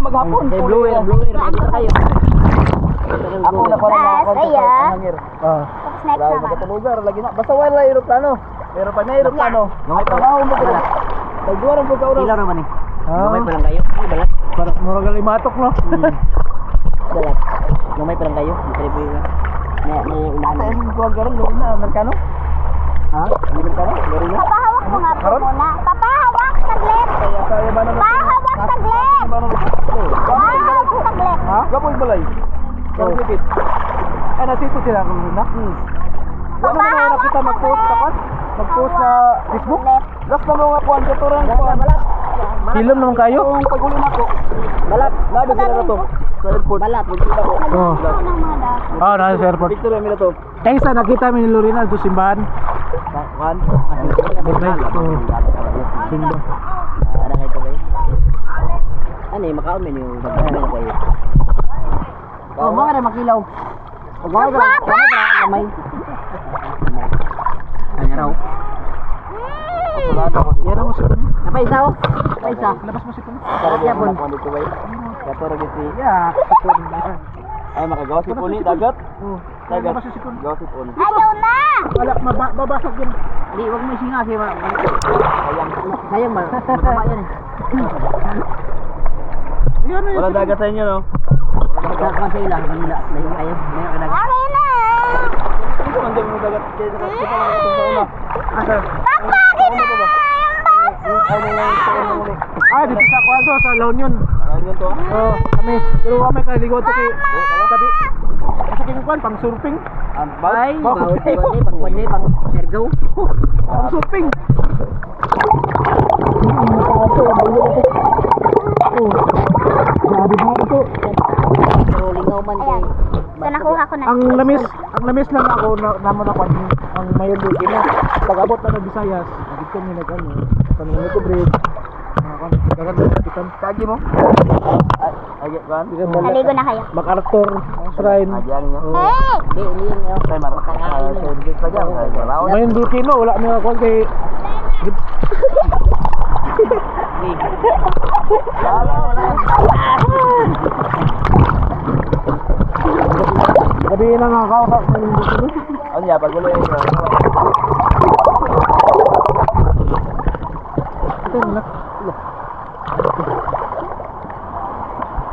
maghapon. Blower. Ano kayo? Ako na pala ako sa hangir. Tapos next Grabe naman. sa lugar lagi na. Basta wala aeroplano. Pero pag may aeroplano, Gamay pa. trabaho mo ko. Tagduwaran po ka oras. Ilaw naman eh. Ah. Gamay pa lang kayo. Ay, balat. Parang murag limatok no. Balat. Gamay pa lang kayo. Hindi po yun. May ulan. Ano yung buwag karon doon na Amerikano? Ha? Amerikano? Lari na. Papahawak mo nga po Karon? muna. Papahawak saglit. Saya ba na? Papahawak saglit. Papahawak saglit. Ha? Gapoy balay. Karon dikit. Ay nasito sila kung na. Ano na Papahawak kita mag-post ka pa? Mag-post sa Facebook? Last na mga kuan sa turang kuan. Film naman kayo? Yung paguli nako. Balat. Labi sila na to. Sa airport. Balat. Magkita ko. Oh. Ah, nasa airport. Picture na to. Kaysa nakita mi ni Lorena do simbahan. Kuan. Simba. Ada kayo to kayo. Ano eh, makaon men yung bagay kayo. Oh, mga na makilaw. Gamay pa. Gamay. Ano raw? Yan mo sikon. Napaisa oh. Napaisa. Labas mo sikon. Sarap niya po. Dito ba? Katoro giti. Ya, sikon. Ay makagawas si Puni dagat. Dagat. Labas mo sikon. Gawas si Puni. Ayaw na. Wala mabasag yun. Hindi, wag mo singa kasi sayang ba? Matama yan eh. Yan na Wala dagat sa inyo no? Nagkakakan sa ilang, Manila. Layo kayo. Layo ka dagat. Okay na. Ito man mo dagat kaya nakakita lang ito sa una. Papakin na. Ano lang sa una muli. Ah, dito sa kwanto sa La Union. Ano to? Oh, kami. Pero kami kaligo to kay tabi. Kasi king kwan pang surfing. Ay, bawal pang sergo. Pang surfing. Grabe mo ito. Pero lingaw man kay. So nakuha ko na. Ang lamis lang ako namo na kwan ang mayon dito na. Pag-abot na ng Visayas, dito mi nag-ano, tanong ko bridge. Dagan kita Kagi mo? Ay, kan? Naligo na kayo. MacArthur Shrine. Ayan niyo. Hey! Hindi, hindi yun. Ay, makakain. So, hindi pa dyan. Mayon volcano wala mi ako kay gabi na nga ako sa mayon volcano. Ano ya, pagulo yun. Ito na.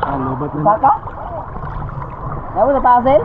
Ah, lobat na. Saka? Ano sa tasil?